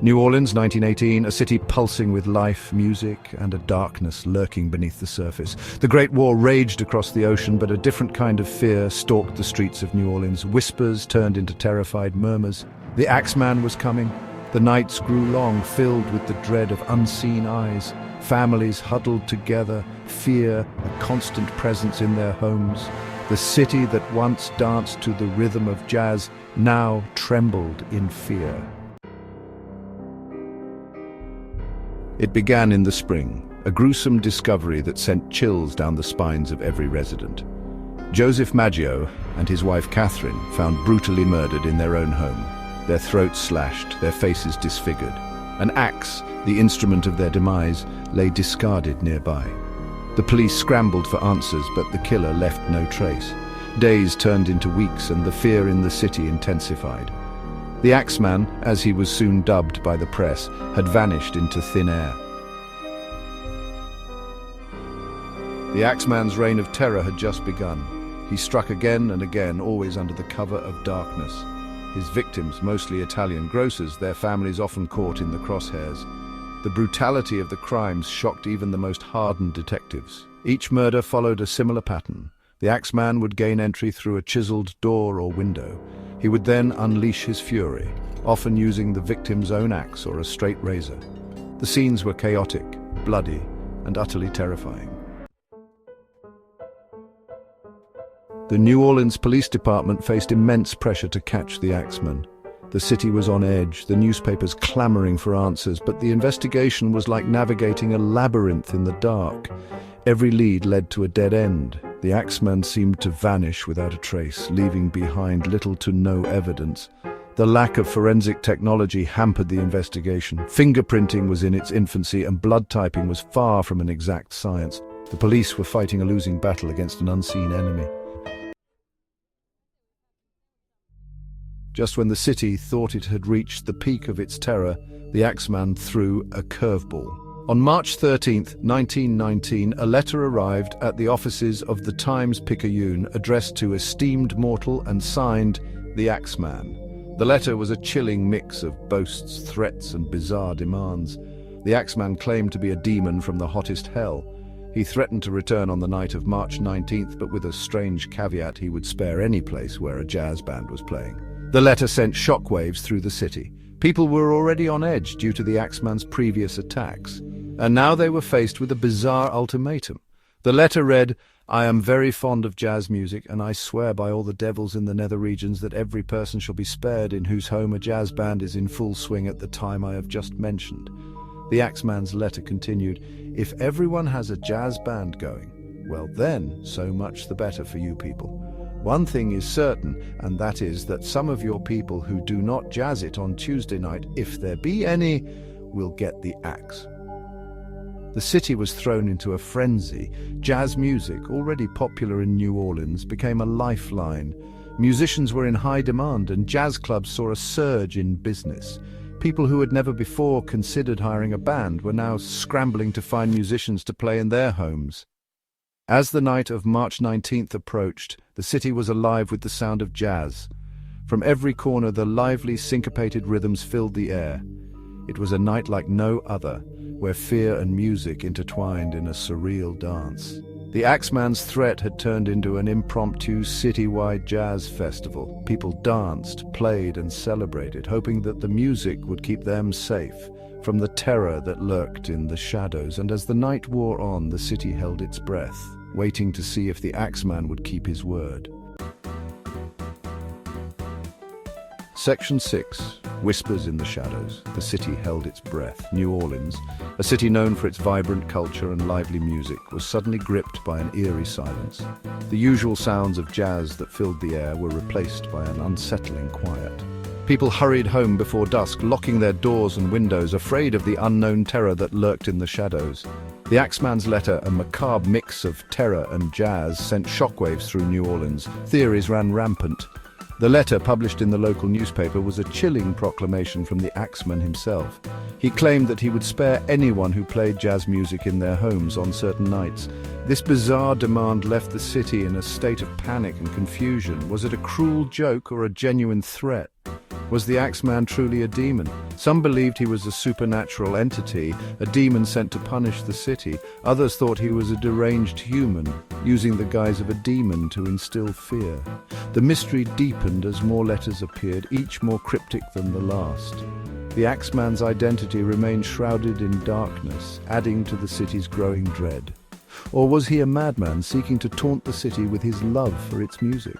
New Orleans, 1918, a city pulsing with life, music, and a darkness lurking beneath the surface. The Great War raged across the ocean, but a different kind of fear stalked the streets of New Orleans. Whispers turned into terrified murmurs. The Axeman was coming. The nights grew long, filled with the dread of unseen eyes. Families huddled together, fear a constant presence in their homes. The city that once danced to the rhythm of jazz now trembled in fear. It began in the spring, a gruesome discovery that sent chills down the spines of every resident. Joseph Maggio and his wife Catherine found brutally murdered in their own home, their throats slashed, their faces disfigured. An axe, the instrument of their demise, lay discarded nearby. The police scrambled for answers, but the killer left no trace. Days turned into weeks, and the fear in the city intensified. The Axeman, as he was soon dubbed by the press, had vanished into thin air. The Axeman's reign of terror had just begun. He struck again and again, always under the cover of darkness. His victims, mostly Italian grocers, their families often caught in the crosshairs. The brutality of the crimes shocked even the most hardened detectives. Each murder followed a similar pattern. The Axeman would gain entry through a chiseled door or window. He would then unleash his fury, often using the victim's own axe or a straight razor. The scenes were chaotic, bloody, and utterly terrifying. The New Orleans Police Department faced immense pressure to catch the Axeman. The city was on edge, the newspapers clamoring for answers, but the investigation was like navigating a labyrinth in the dark. Every lead led to a dead end. The Axeman seemed to vanish without a trace, leaving behind little to no evidence. The lack of forensic technology hampered the investigation. Fingerprinting was in its infancy, and blood typing was far from an exact science. The police were fighting a losing battle against an unseen enemy. Just when the city thought it had reached the peak of its terror, the Axeman threw a curveball. On March 13, 1919, a letter arrived at the offices of the Times-Picayune addressed to esteemed mortal and signed the Axeman. The letter was a chilling mix of boasts, threats, and bizarre demands. The Axeman claimed to be a demon from the hottest hell. He threatened to return on the night of March 19th, but with a strange caveat: he would spare any place where a jazz band was playing. The letter sent shockwaves through the city. People were already on edge due to the Axeman's previous attacks, and now they were faced with a bizarre ultimatum. The letter read, "I am very fond of jazz music, and I swear by all the devils in the nether regions that every person shall be spared in whose home a jazz band is in full swing at the time I have just mentioned." The Axeman's letter continued, "If everyone has a jazz band going, well then, so much the better for you people. One thing is certain, and that is that some of your people who do not jazz it on Tuesday night, if there be any, will get the axe." The city was thrown into a frenzy. Jazz music, already popular in New Orleans, became a lifeline. Musicians were in high demand, and jazz clubs saw a surge in business. People who had never before considered hiring a band were now scrambling to find musicians to play in their homes. As the night of March 19th approached, the city was alive with the sound of jazz. From every corner, the lively, syncopated rhythms filled the air. It was a night like no other, where fear and music intertwined in a surreal dance. The Axeman's threat had turned into an impromptu citywide jazz festival. People danced, played, and celebrated, hoping that the music would keep them safe from the terror that lurked in the shadows. And as the night wore on, the city held its breath, waiting to see if the Axeman would keep his word. Section 6. Whispers in the shadows. The city held its breath. New Orleans, a city known for its vibrant culture and lively music, was suddenly gripped by an eerie silence. The usual sounds of jazz that filled the air were replaced by an unsettling quiet. People hurried home before dusk, locking their doors and windows, afraid of the unknown terror that lurked in the shadows. The Axeman's letter, a macabre mix of terror and jazz, sent shockwaves through New Orleans. Theories ran rampant. The letter, published in the local newspaper, was a chilling proclamation from the Axeman himself. He claimed that he would spare anyone who played jazz music in their homes on certain nights. This bizarre demand left the city in a state of panic and confusion. Was it a cruel joke or a genuine threat? Was the Axeman truly a demon? Some believed he was a supernatural entity, a demon sent to punish the city. Others thought he was a deranged human, using the guise of a demon to instill fear. The mystery deepened as more letters appeared, each more cryptic than the last. The Axeman's identity remained shrouded in darkness, adding to the city's growing dread. Or was he a madman seeking to taunt the city with his love for its music?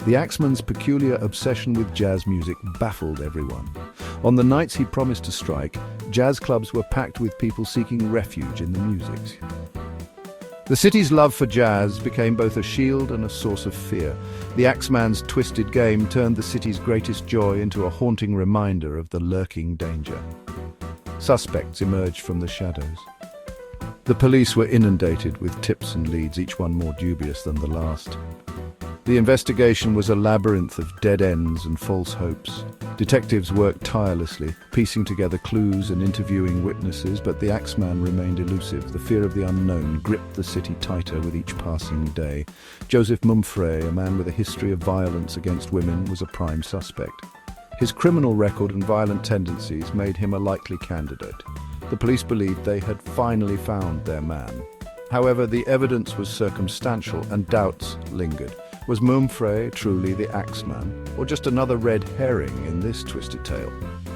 The Axeman's peculiar obsession with jazz music baffled everyone. On the nights he promised to strike, jazz clubs were packed with people seeking refuge in the music. The city's love for jazz became both a shield and a source of fear. The Axeman's twisted game turned the city's greatest joy into a haunting reminder of the lurking danger. Suspects emerged from the shadows. The police were inundated with tips and leads, each one more dubious than the last. The investigation was a labyrinth of dead ends and false hopes. Detectives worked tirelessly, piecing together clues and interviewing witnesses, but the Axeman remained elusive. The fear of the unknown gripped the city tighter with each passing day. Joseph Mumfre, a man with a history of violence against women, was a prime suspect. His criminal record and violent tendencies made him a likely candidate. The police believed they had finally found their man. However, the evidence was circumstantial and doubts lingered. Was Mumfre truly the Axeman, or just another red herring in this twisted tale?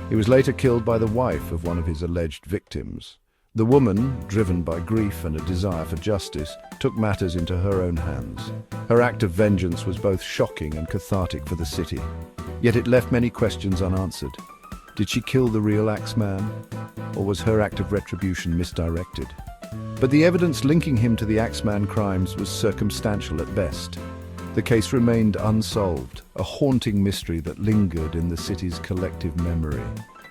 He was later killed by the wife of one of his alleged victims. The woman, driven by grief and a desire for justice, took matters into her own hands. Her act of vengeance was both shocking and cathartic for the city. Yet it left many questions unanswered. Did she kill the real Axeman, or was her act of retribution misdirected? But the evidence linking him to the Axeman crimes was circumstantial at best. The case remained unsolved, a haunting mystery that lingered in the city's collective memory.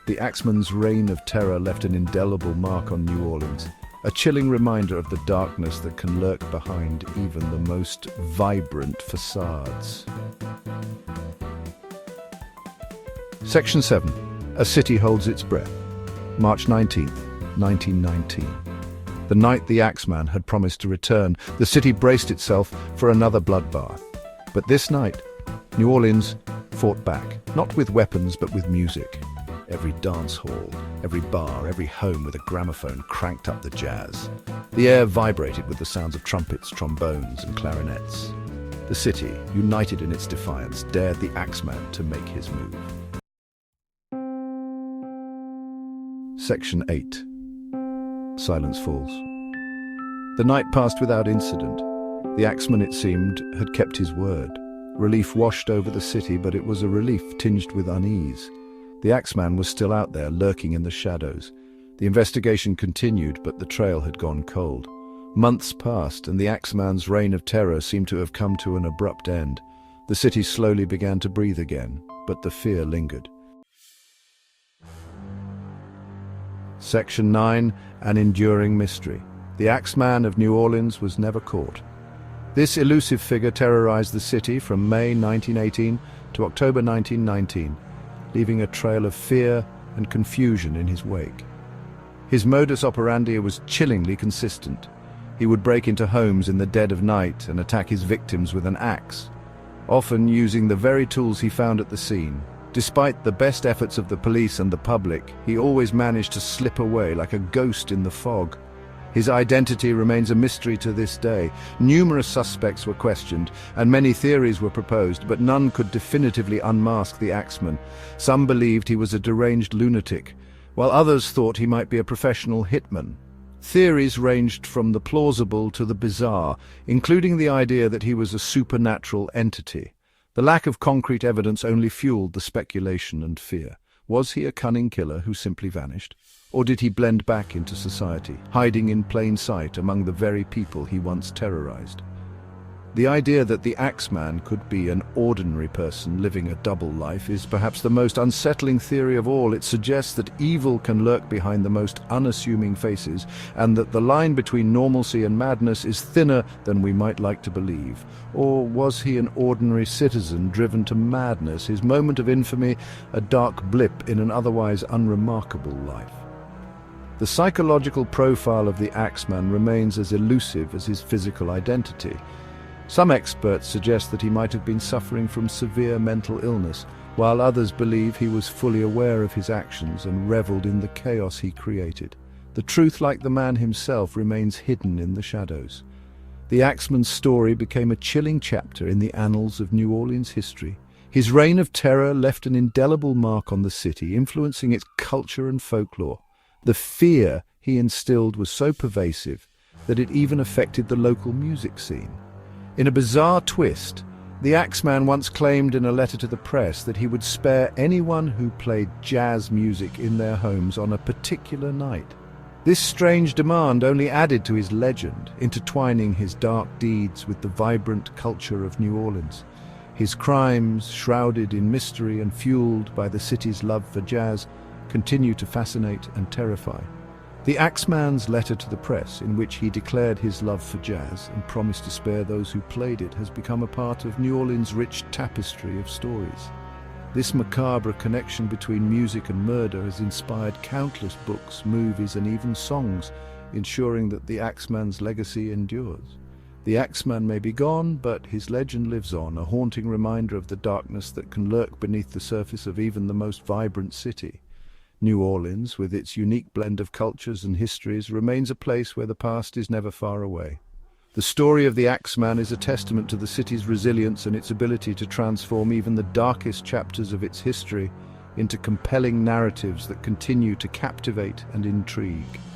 The Axeman's reign of terror left an indelible mark on New Orleans, a chilling reminder of the darkness that can lurk behind even the most vibrant facades. Section 7. A City Holds Its Breath. March 19th, 1919. The night the Axeman had promised to return, the city braced itself for another bloodbath. But this night, New Orleans fought back, not with weapons but with music. Every dance hall, every bar, every home with a gramophone cranked up the jazz. The air vibrated with the sounds of trumpets, trombones, and clarinets. The city, united in its defiance, dared the Axeman to make his move. Section 8. Silence falls. The night passed without incident. The Axeman, it seemed, had kept his word. Relief washed over the city, but it was a relief tinged with unease. The Axeman was still out there, lurking in the shadows. The investigation continued, but the trail had gone cold. Months passed, and the Axeman's reign of terror seemed to have come to an abrupt end. The city slowly began to breathe again, but the fear lingered. Section 9. An enduring mystery. The Axeman of New Orleans was never caught. This elusive figure terrorized the city from May 1918 to October 1919, leaving a trail of fear and confusion in his wake. His modus operandi was chillingly consistent. He would break into homes in the dead of night and attack his victims with an axe, often using the very tools he found at the scene. Despite the best efforts of the police and the public, he always managed to slip away like a ghost in the fog. His identity remains a mystery to this day. Numerous suspects were questioned, and many theories were proposed, but none could definitively unmask the Axeman. Some believed he was a deranged lunatic, while others thought he might be a professional hitman. Theories ranged from the plausible to the bizarre, including the idea that he was a supernatural entity. The lack of concrete evidence only fueled the speculation and fear. Was he a cunning killer who simply vanished? Or did he blend back into society, hiding in plain sight among the very people he once terrorized? The idea that the Axeman could be an ordinary person living a double life is perhaps the most unsettling theory of all. It suggests that evil can lurk behind the most unassuming faces, and that the line between normalcy and madness is thinner than we might like to believe. Or was he an ordinary citizen driven to madness, his moment of infamy a dark blip in an otherwise unremarkable life? The psychological profile of the Axeman remains as elusive as his physical identity. Some experts suggest that he might have been suffering from severe mental illness, while others believe he was fully aware of his actions and reveled in the chaos he created. The truth, like the man himself, remains hidden in the shadows. The Axeman's story became a chilling chapter in the annals of New Orleans history. His reign of terror left an indelible mark on the city, influencing its culture and folklore. The fear he instilled was so pervasive that it even affected the local music scene. In a bizarre twist, the Axeman once claimed in a letter to the press that he would spare anyone who played jazz music in their homes on a particular night. This strange demand only added to his legend, intertwining his dark deeds with the vibrant culture of New Orleans. His crimes, shrouded in mystery and fueled by the city's love for jazz, continue to fascinate and terrify. The Axeman's letter to the press, in which he declared his love for jazz and promised to spare those who played it, has become a part of New Orleans' rich tapestry of stories. This macabre connection between music and murder has inspired countless books, movies, and even songs, ensuring that the Axeman's legacy endures. The Axeman may be gone, but his legend lives on, a haunting reminder of the darkness that can lurk beneath the surface of even the most vibrant city. New Orleans, with its unique blend of cultures and histories, remains a place where the past is never far away. The story of the Axeman is a testament to the city's resilience and its ability to transform even the darkest chapters of its history into compelling narratives that continue to captivate and intrigue.